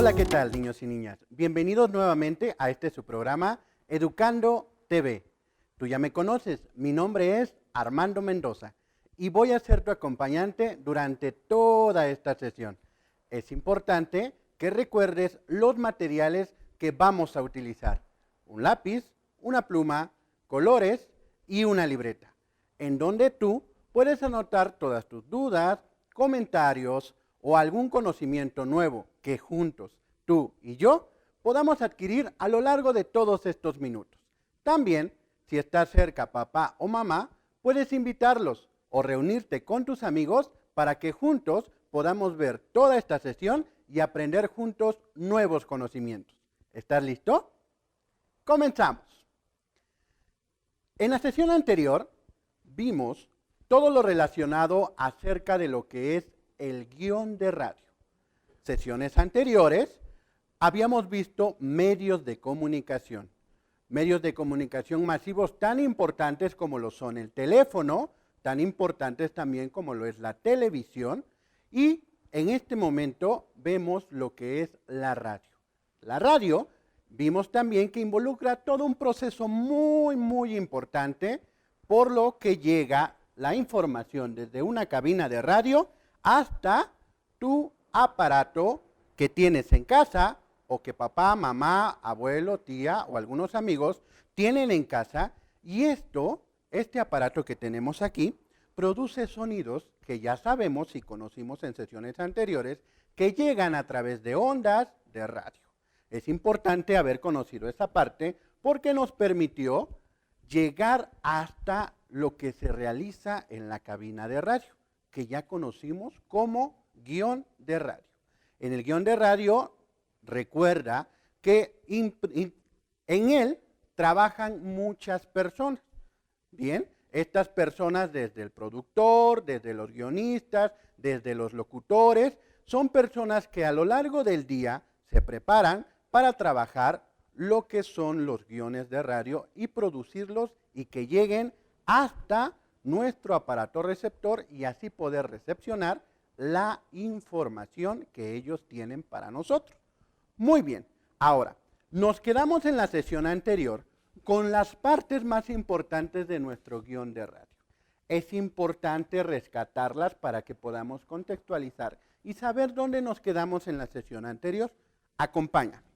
Hola, ¿qué tal, niños y niñas? Bienvenidos nuevamente a este su programa Educando TV. Tú ya me conoces, mi nombre es Armando Mendoza y voy a ser tu acompañante durante toda esta sesión. Es importante que recuerdes los materiales que vamos a utilizar: un lápiz, una pluma, colores y una libreta, en donde tú puedes anotar todas tus dudas, comentarios o algún conocimiento nuevo que juntos, tú y yo, podamos adquirir a lo largo de todos estos minutos. También, si estás cerca papá o mamá, puedes invitarlos o reunirte con tus amigos para que juntos podamos ver toda esta sesión y aprender juntos nuevos conocimientos. ¿Estás listo? Comenzamos. En la sesión anterior vimos todo lo relacionado acerca de lo que es el guión de radio. Sesiones anteriores habíamos visto medios de comunicación masivos tan importantes como lo son el teléfono, tan importantes también como lo es la televisión, y en este momento vemos lo que es la radio. La radio vimos también que involucra todo un proceso muy importante, por lo que llega la información desde una cabina de radio hasta tu aparato que tienes en casa o que papá, mamá, abuelo, tía o algunos amigos tienen en casa. Y este aparato que tenemos aquí, produce sonidos que ya sabemos y conocimos en sesiones anteriores, que llegan a través de ondas de radio. Es importante haber conocido esa parte porque nos permitió llegar hasta lo que se realiza en la cabina de radio, que ya conocimos como guión de radio. En el guión de radio, recuerda que en él trabajan muchas personas. Bien, estas personas, desde el productor, desde los guionistas, desde los locutores, son personas que a lo largo del día se preparan para trabajar lo que son los guiones de radio y producirlos y que lleguen hasta nuestro aparato receptor y así poder recepcionar la información que ellos tienen para nosotros. Muy bien, ahora nos quedamos en la sesión anterior con las partes más importantes de nuestro guión de radio. Es importante rescatarlas para que podamos contextualizar y saber dónde nos quedamos en la sesión anterior. Acompáñame.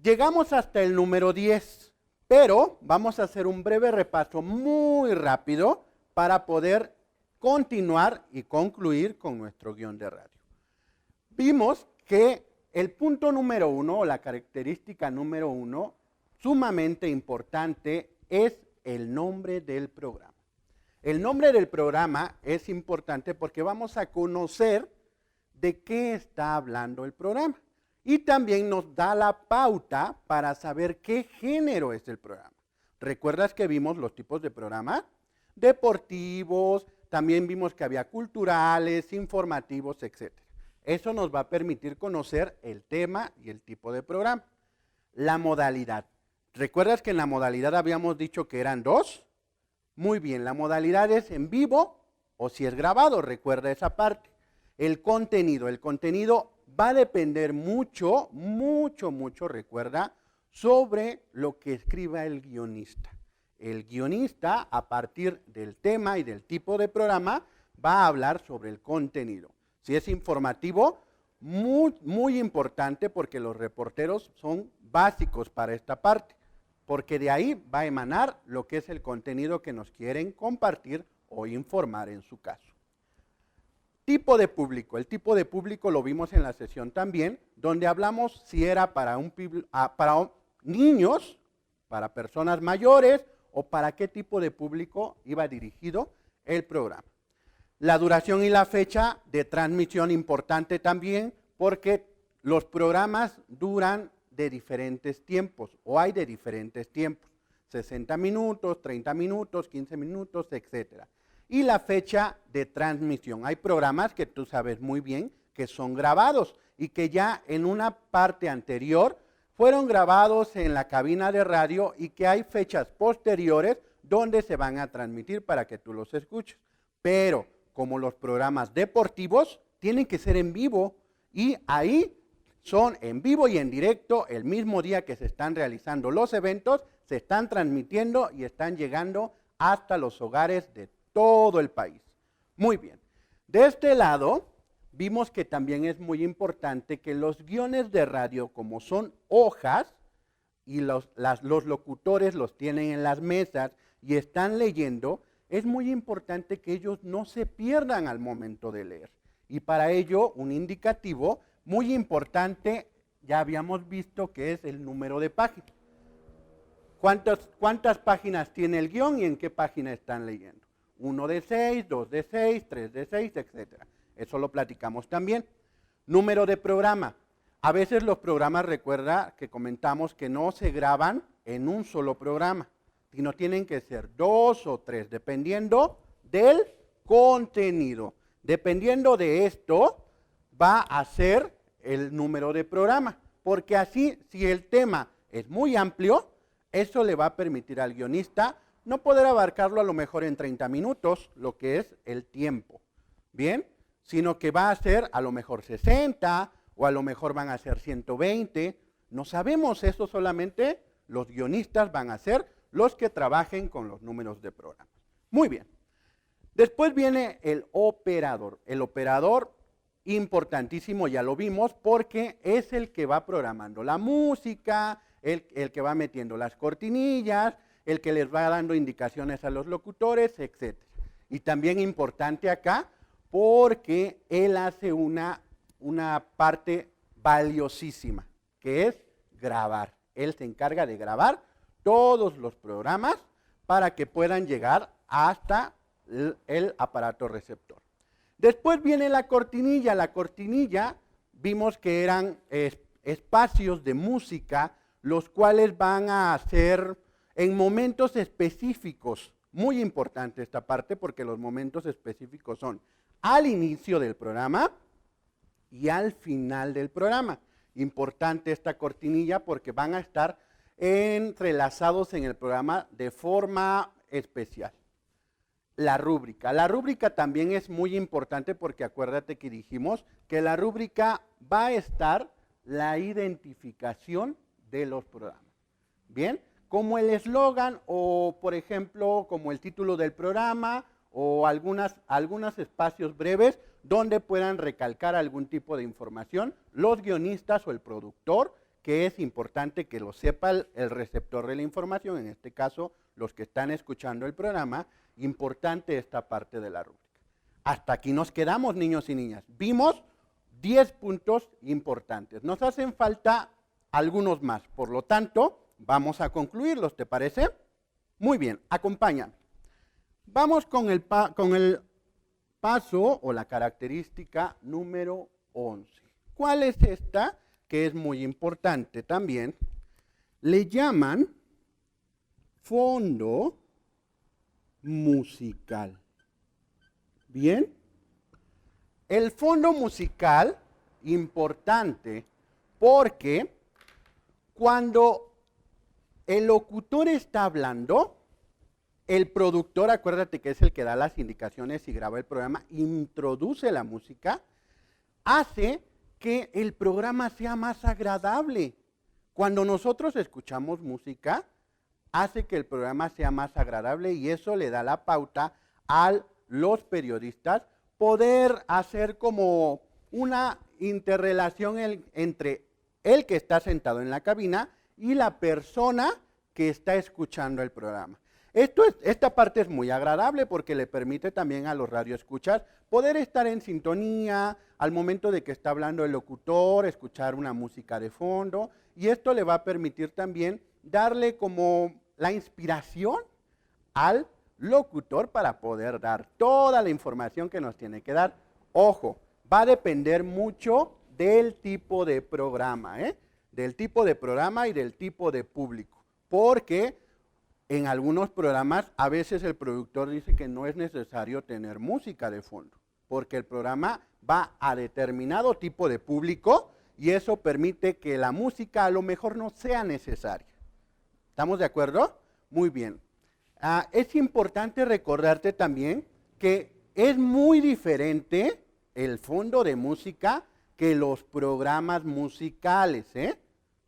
Llegamos hasta el número 10, pero vamos a hacer un breve repaso muy rápido para poder continuar y concluir con nuestro guión de radio. Vimos que el punto número 1 o la característica número 1, sumamente importante, es el nombre del programa. El nombre del programa es importante porque vamos a conocer de qué está hablando el programa. Y también nos da la pauta para saber qué género es el programa. ¿Recuerdas que vimos los tipos de programas? Deportivos, también vimos que había culturales, informativos, etc. Eso nos va a permitir conocer el tema y el tipo de programa. La modalidad. ¿Recuerdas que en la modalidad habíamos dicho que eran dos? Muy bien, la modalidad es en vivo o si es grabado, recuerda esa parte. El contenido va a depender mucho, recuerda, sobre lo que escriba el guionista. El guionista, a partir del tema y del tipo de programa, va a hablar sobre el contenido. Si es informativo, muy importante porque los reporteros son básicos para esta parte, porque de ahí va a emanar lo que es el contenido que nos quieren compartir o informar en su caso. Tipo de público. El tipo de público lo vimos en la sesión también, donde hablamos si era para niños, para personas mayores o para qué tipo de público iba dirigido el programa. La duración y la fecha de transmisión, importante también, porque los programas duran de diferentes tiempos o hay de diferentes tiempos. 60 minutos, 30 minutos, 15 minutos, etcétera. Y la fecha de transmisión. Hay programas que tú sabes muy bien que son grabados y que ya en una parte anterior fueron grabados en la cabina de radio y que hay fechas posteriores donde se van a transmitir para que tú los escuches. Pero como los programas deportivos tienen que ser en vivo y ahí son en vivo y en directo, el mismo día que se están realizando los eventos, se están transmitiendo y están llegando hasta los hogares de todo el país. Muy bien. De este lado, vimos que también es muy importante que los guiones de radio, como son hojas, y los locutores los tienen en las mesas y están leyendo, es muy importante que ellos no se pierdan al momento de leer. Y para ello, un indicativo muy importante, ya habíamos visto que es el número de páginas. ¿Cuántas páginas tiene el guión y en qué página están leyendo? 1 de 6, 2 de 6, 3 de 6, etc. Eso lo platicamos también. Número de programa. A veces los programas, recuerda que comentamos que no se graban en un solo programa, sino tienen que ser 2 o 3, dependiendo del contenido. Dependiendo de esto, va a ser el número de programa, porque así, si el tema es muy amplio, eso le va a permitir al guionista no poder abarcarlo a lo mejor en 30 minutos, lo que es el tiempo, ¿bien? Sino que va a ser a lo mejor 60 o a lo mejor van a ser 120, no sabemos, eso solamente los guionistas van a ser los que trabajen con los números de programa. Muy bien. Después viene el operador. El operador, importantísimo, ya lo vimos, porque es el que va programando la música, el que va metiendo las cortinillas, el que les va dando indicaciones a los locutores, etc. Y también importante acá, porque él hace una parte valiosísima, que es grabar. Él se encarga de grabar todos los programas para que puedan llegar hasta el aparato receptor. Después viene la cortinilla. La cortinilla, vimos que eran espacios de música, los cuales van a ser en momentos específicos. Muy importante esta parte porque los momentos específicos son al inicio del programa y al final del programa. Importante esta cortinilla porque van a estar entrelazados en el programa de forma especial. La rúbrica. La rúbrica también es muy importante porque acuérdate que dijimos que la rúbrica va a estar la identificación de los programas. Bien, como el eslogan o por ejemplo como el título del programa o algunos espacios breves donde puedan recalcar algún tipo de información los guionistas o el productor, que es importante que lo sepa el receptor de la información, en este caso los que están escuchando el programa, importante esta parte de la rúbrica. Hasta aquí nos quedamos, niños y niñas. Vimos 10 puntos importantes. Nos hacen falta algunos más, por lo tanto, vamos a concluirlos, ¿te parece? Muy bien, acompáñame. Vamos con el paso o la característica número 11. ¿Cuál es esta? Que es muy importante también. Le llaman fondo musical. ¿Bien? El fondo musical, importante, porque cuando el locutor está hablando, el productor, acuérdate que es el que da las indicaciones y graba el programa, introduce la música, hace que el programa sea más agradable. Cuando nosotros escuchamos música, hace que el programa sea más agradable y eso le da la pauta a los periodistas poder hacer como una interrelación entre el que está sentado en la cabina y la persona que está escuchando el programa. Esta parte es muy agradable porque le permite también a los radioescuchas poder estar en sintonía al momento de que está hablando el locutor, escuchar una música de fondo, y esto le va a permitir también darle como la inspiración al locutor para poder dar toda la información que nos tiene que dar. Ojo, va a depender mucho del tipo de programa, del tipo de programa y del tipo de público, porque en algunos programas a veces el productor dice que no es necesario tener música de fondo, porque el programa va a determinado tipo de público y eso permite que la música a lo mejor no sea necesaria. ¿Estamos de acuerdo? Muy bien. Es importante recordarte también que es muy diferente el fondo de música que los programas musicales, ¿eh?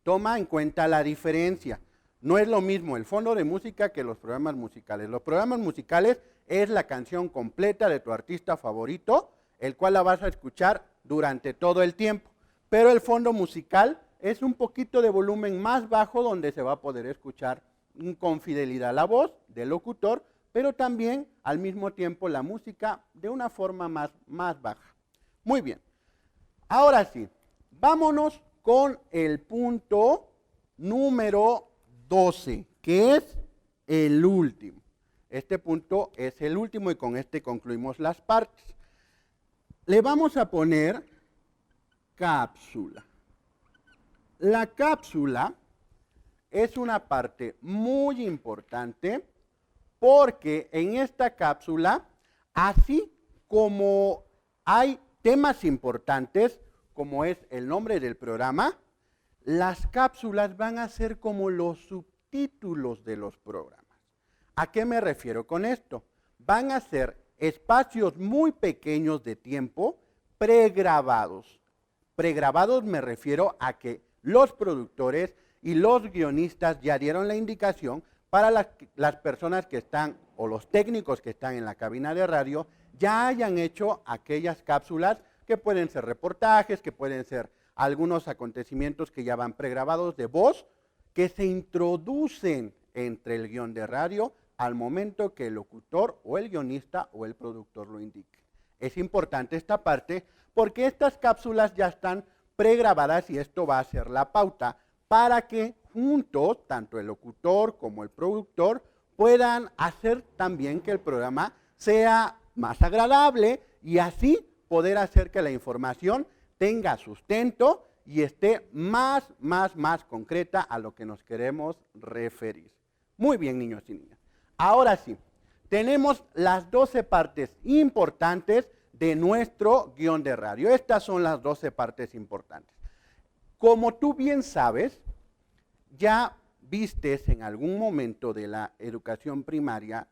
Toma en cuenta la diferencia. No es lo mismo el fondo de música que los programas musicales. Los programas musicales es la canción completa de tu artista favorito, el cual la vas a escuchar durante todo el tiempo. Pero el fondo musical es un poquito de volumen más bajo donde se va a poder escuchar con fidelidad la voz del locutor, pero también al mismo tiempo la música de una forma más baja. Muy bien. Ahora sí, vámonos con el punto número 12, que es el último. Este punto es el último y con este concluimos las partes. Le vamos a poner cápsula. La cápsula es una parte muy importante porque en esta cápsula, así como hay temas importantes, como es el nombre del programa, las cápsulas van a ser como los subtítulos de los programas. ¿A qué me refiero con esto? Van a ser espacios muy pequeños de tiempo pregrabados. Pregrabados me refiero a que los productores y los guionistas ya dieron la indicación para las personas que están, o los técnicos que están en la cabina de radio, ya hayan hecho aquellas cápsulas que pueden ser reportajes, que pueden ser algunos acontecimientos que ya van pregrabados de voz, que se introducen entre el guión de radio al momento que el locutor o el guionista o el productor lo indique. Es importante esta parte porque estas cápsulas ya están pregrabadas y esto va a ser la pauta para que juntos, tanto el locutor como el productor, puedan hacer también que el programa sea más agradable y así poder hacer que la información tenga sustento y esté más concreta a lo que nos queremos referir. Muy bien, niños y niñas. Ahora sí, tenemos las 12 partes importantes de nuestro guión de radio. Estas son las 12 partes importantes. Como tú bien sabes, ya vistes en algún momento de la educación primaria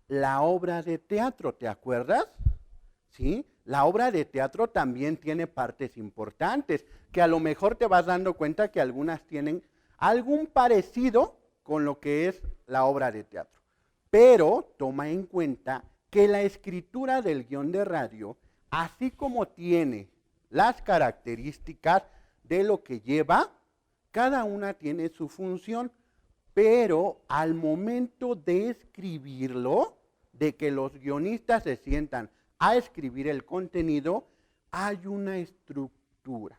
la obra de teatro, ¿te acuerdas? ¿Sí? La obra de teatro también tiene partes importantes, que a lo mejor te vas dando cuenta que algunas tienen algún parecido con lo que es la obra de teatro. Pero toma en cuenta que la escritura del guión de radio, así como tiene las características de lo que lleva, cada una tiene su función, pero al momento de escribirlo, de que los guionistas se sientan a escribir el contenido, hay una estructura.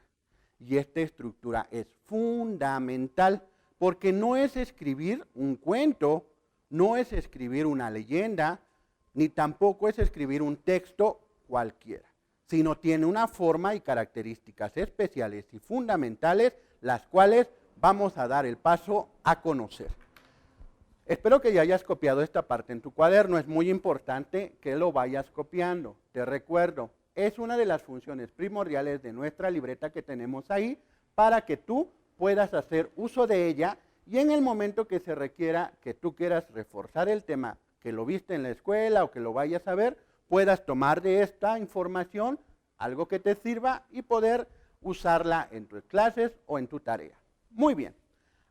Y esta estructura es fundamental, porque no es escribir un cuento, no es escribir una leyenda, ni tampoco es escribir un texto cualquiera, sino tiene una forma y características especiales y fundamentales, las cuales vamos a dar el paso a conocer. Espero que ya hayas copiado esta parte en tu cuaderno. Es muy importante que lo vayas copiando. Te recuerdo, es una de las funciones primordiales de nuestra libreta que tenemos ahí para que tú puedas hacer uso de ella y en el momento que se requiera que tú quieras reforzar el tema que lo viste en la escuela o que lo vayas a ver, puedas tomar de esta información algo que te sirva y poder usarla en tus clases o en tu tarea. Muy bien.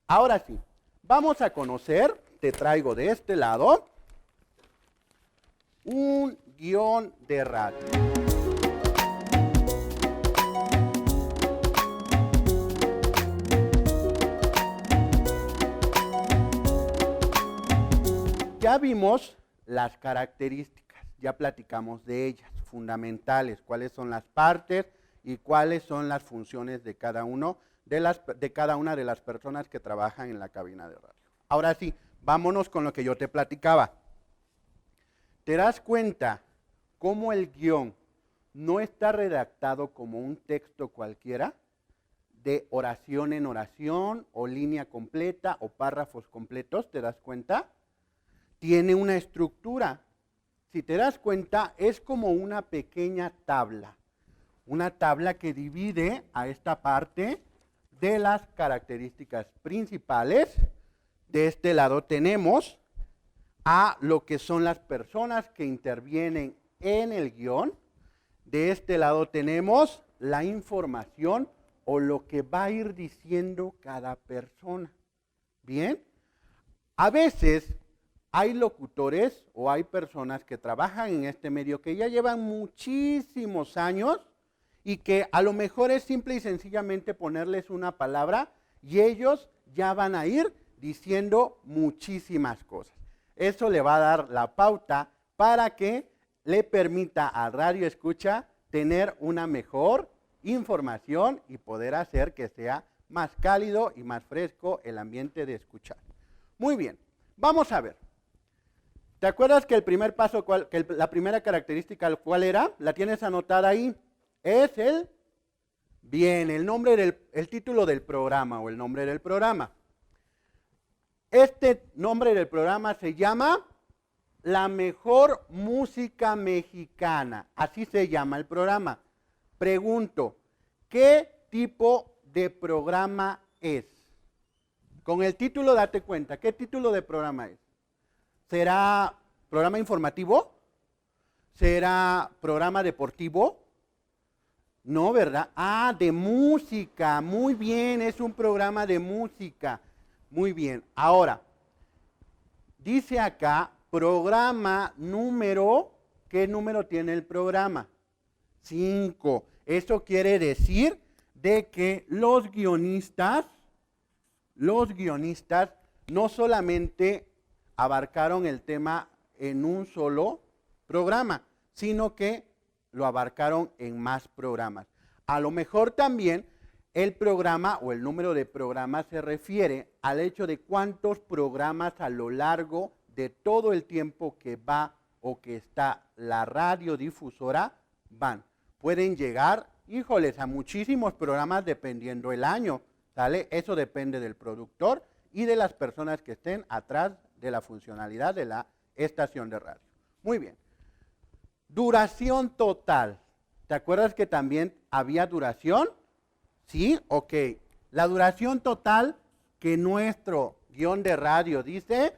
Ahora sí, vamos a conocer, te traigo de este lado, un guión de radio. Ya vimos las características, ya platicamos de ellas, fundamentales, cuáles son las partes y cuáles son las funciones de cada una de las personas que trabajan en la cabina de radio. Ahora sí, vámonos con lo que yo te platicaba. ¿Te das cuenta cómo el guión no está redactado como un texto cualquiera, de oración en oración, o línea completa, o párrafos completos? ¿Te das cuenta? Tiene una estructura. Si te das cuenta, es como una pequeña tabla. Una tabla que divide a esta parte de las características principales. De este lado tenemos a lo que son las personas que intervienen en el guión. De este lado tenemos la información o lo que va a ir diciendo cada persona. Bien, a veces hay locutores o hay personas que trabajan en este medio que ya llevan muchísimos años y que a lo mejor es simple y sencillamente ponerles una palabra y ellos ya van a ir diciendo muchísimas cosas. Eso le va a dar la pauta para que le permita al radio escucha tener una mejor información y poder hacer que sea más cálido y más fresco el ambiente de escuchar. Muy bien, vamos a ver. ¿Te acuerdas que el primer paso, la primera característica, cuál era? ¿La tienes anotada ahí? Es el nombre el título del programa o el nombre del programa. Este nombre del programa se llama La Mejor Música Mexicana. Así se llama el programa. Pregunto, ¿qué tipo de programa es? Con el título date cuenta, ¿qué título de programa es? ¿Será programa informativo? ¿Será programa deportivo? No, ¿verdad? Ah, de música. Muy bien, es un programa de música. Muy bien. Ahora, dice acá, programa número, ¿qué número tiene el programa? 5. Eso quiere decir de que los guionistas no solamente abarcaron el tema en un solo programa, sino que lo abarcaron en más programas. A lo mejor también el programa o el número de programas se refiere al hecho de cuántos programas a lo largo de todo el tiempo que va o que está la radiodifusora van. Pueden llegar, híjoles, a muchísimos programas dependiendo el año, ¿sale? Eso depende del productor y de las personas que estén atrás de la funcionalidad de la estación de radio. Muy bien. Duración total. ¿Te acuerdas que también había duración? ¿Sí? Ok. La duración total que nuestro guión de radio dice,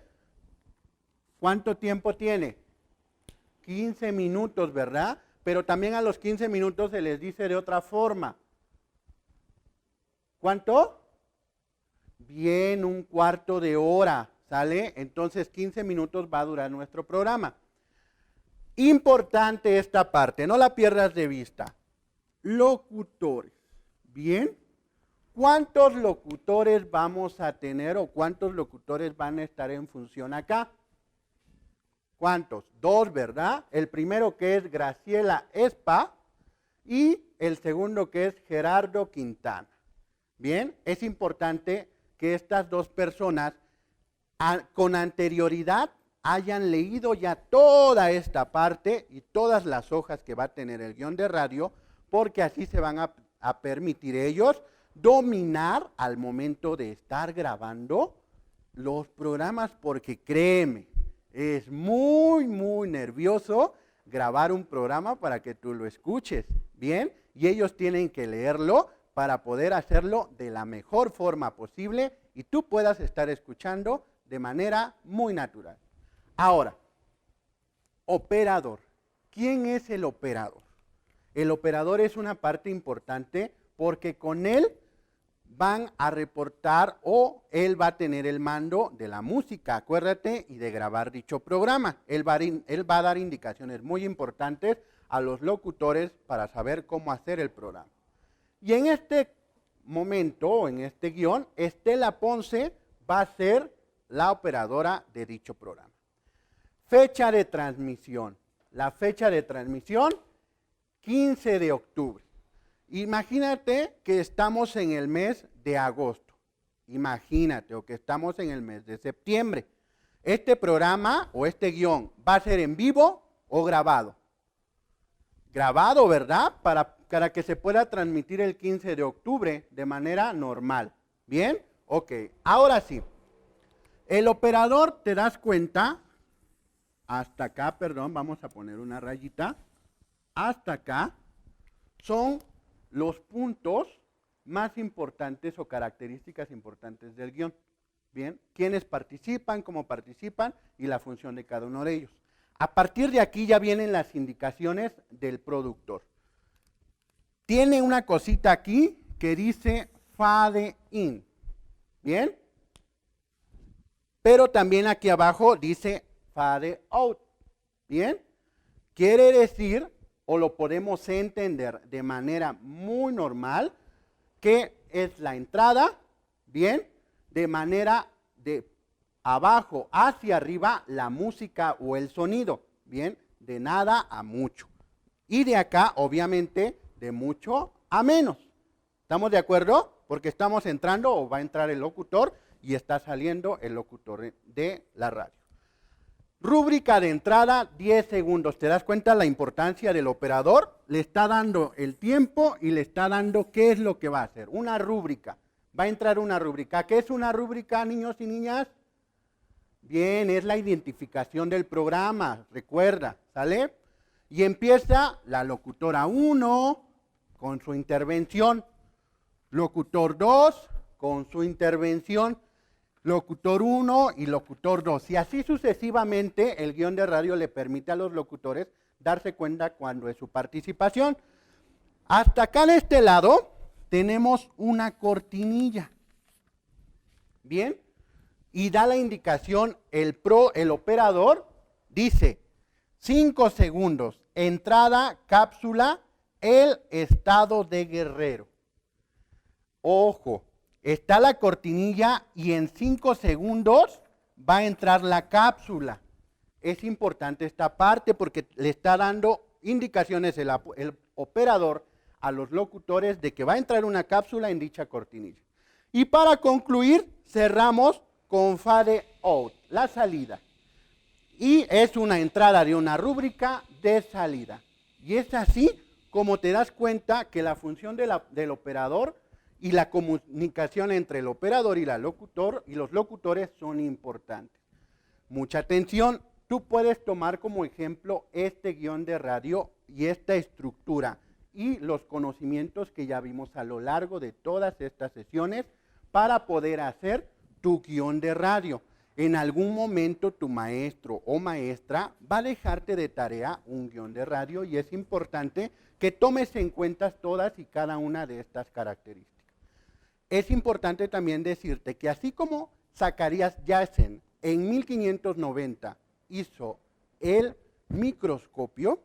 ¿cuánto tiempo tiene? 15 minutos, ¿verdad? Pero también a los 15 minutos se les dice de otra forma. ¿Cuánto? Bien, un cuarto de hora, ¿sale? Entonces 15 minutos va a durar nuestro programa. Importante esta parte, no la pierdas de vista. Locutores, ¿bien? ¿Cuántos locutores vamos a tener o cuántos locutores van a estar en función acá? ¿Cuántos? 2, ¿verdad? El primero que es Graciela Espa y el segundo que es Gerardo Quintana. Bien, es importante que estas dos personas con anterioridad hayan leído ya toda esta parte y todas las hojas que va a tener el guión de radio, porque así se van a permitir ellos dominar al momento de estar grabando los programas, porque créeme, es muy, muy nervioso grabar un programa para que tú lo escuches, ¿bien? Y ellos tienen que leerlo para poder hacerlo de la mejor forma posible y tú puedas estar escuchando de manera muy natural. Ahora, operador. ¿Quién es el operador? El operador es una parte importante porque con él van a reportar o él va a tener el mando de la música, acuérdate, y de grabar dicho programa. Él va a dar indicaciones muy importantes a los locutores para saber cómo hacer el programa. Y en este momento, en este guión, Estela Ponce va a ser la operadora de dicho programa. Fecha de transmisión. La fecha de transmisión, 15 de octubre. Imagínate que estamos en el mes de agosto. Imagínate, o que estamos en el mes de septiembre. Este programa o este guión va a ser en vivo o grabado. Grabado, ¿verdad? Para que se pueda transmitir el 15 de octubre de manera normal. ¿Bien? Ok, ahora sí. El operador, te das cuenta, hasta acá, perdón, vamos a poner una rayita, hasta acá, son los puntos más importantes o características importantes del guión. Bien, quiénes participan, cómo participan y la función de cada uno de ellos. A partir de aquí ya vienen las indicaciones del productor. tiene una cosita aquí que dice fade in. ¿Bien? Pero también aquí abajo dice fade out. ¿Bien? Quiere decir, o lo podemos entender de manera muy normal, que es la entrada, ¿bien? De manera de abajo hacia arriba la música o el sonido, ¿bien? De nada a mucho. Y de acá, obviamente, de mucho a menos. ¿Estamos de acuerdo? Porque estamos entrando o va a entrar el locutor y está saliendo el locutor de la radio. Rúbrica de entrada, 10 segundos. ¿Te das cuenta la importancia del operador? Le está dando el tiempo y le está dando qué es lo que va a hacer. Una rúbrica. Va a entrar una rúbrica. ¿Qué es una rúbrica, niños y niñas? Bien, es la identificación del programa. Recuerda, ¿sale? Y empieza la locutora 1 con su intervención. Locutor 2 con su intervención. Locutor 1 y locutor 2. Y así sucesivamente el guión de radio le permite a los locutores darse cuenta cuándo es su participación. Hasta acá en este lado tenemos una cortinilla. Bien. Y da la indicación el operador, dice 5 segundos, entrada, cápsula, el estado de Guerrero. Ojo. Está la cortinilla y en 5 segundos va a entrar la cápsula. Es importante esta parte porque le está dando indicaciones el operador a los locutores de que va a entrar una cápsula en dicha cortinilla. Y para concluir, cerramos con fade out, la salida. Y es una entrada de una rúbrica de salida. Y es así como te das cuenta que la función del operador y la comunicación entre el operador y los locutores son importantes. Mucha atención, tú puedes tomar como ejemplo este guión de radio y esta estructura y los conocimientos que ya vimos a lo largo de todas estas sesiones para poder hacer tu guión de radio. En algún momento tu maestro o maestra va a dejarte de tarea un guión de radio y es importante que tomes en cuenta todas y cada una de estas características. Es importante también decirte que así como Zacarías Janssen en 1590 hizo el microscopio,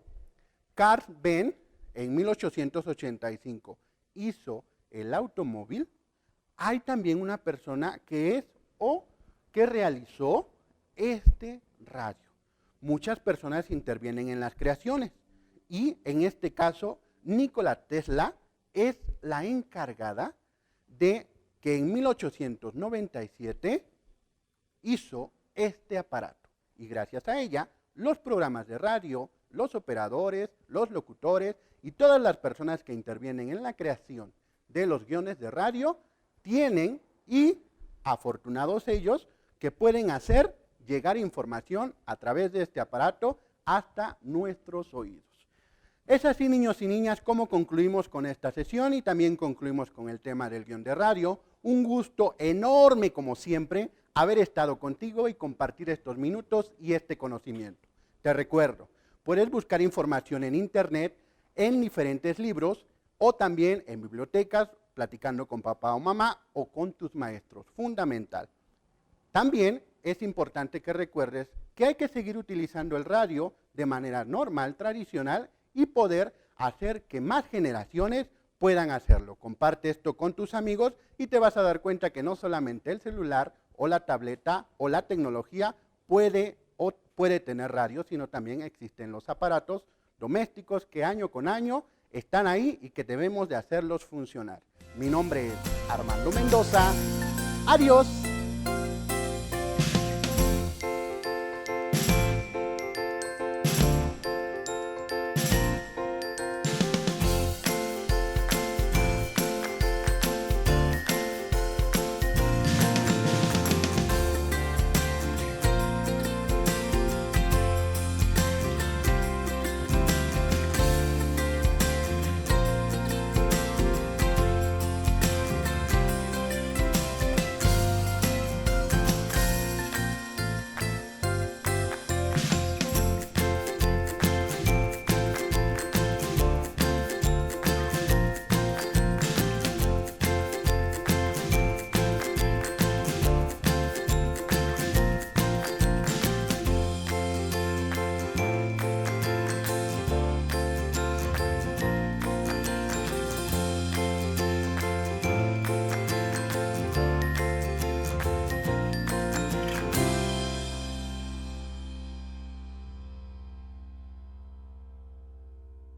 Carl Benz en 1885 hizo el automóvil, hay también una persona que es o que realizó este radio. Muchas personas intervienen en las creaciones y en este caso Nikola Tesla es la encargada de que en 1897 hizo este aparato. Y gracias a ella, los programas de radio, los operadores, los locutores y todas las personas que intervienen en la creación de los guiones de radio tienen, y afortunados ellos, que pueden hacer llegar información a través de este aparato hasta nuestros oídos. Es así, niños y niñas, como concluimos con esta sesión y también concluimos con el tema del guión de radio. Un gusto enorme, como siempre, haber estado contigo y compartir estos minutos y este conocimiento. Te recuerdo, puedes buscar información en internet, en diferentes libros o también en bibliotecas, platicando con papá o mamá o con tus maestros. Fundamental. También es importante que recuerdes que hay que seguir utilizando el radio de manera normal, tradicional, y poder hacer que más generaciones puedan hacerlo. Comparte esto con tus amigos y te vas a dar cuenta que no solamente el celular o la tableta o la tecnología puede tener radio, sino también existen los aparatos domésticos que año con año están ahí y que debemos de hacerlos funcionar. Mi nombre es Armando Mendoza. Adiós.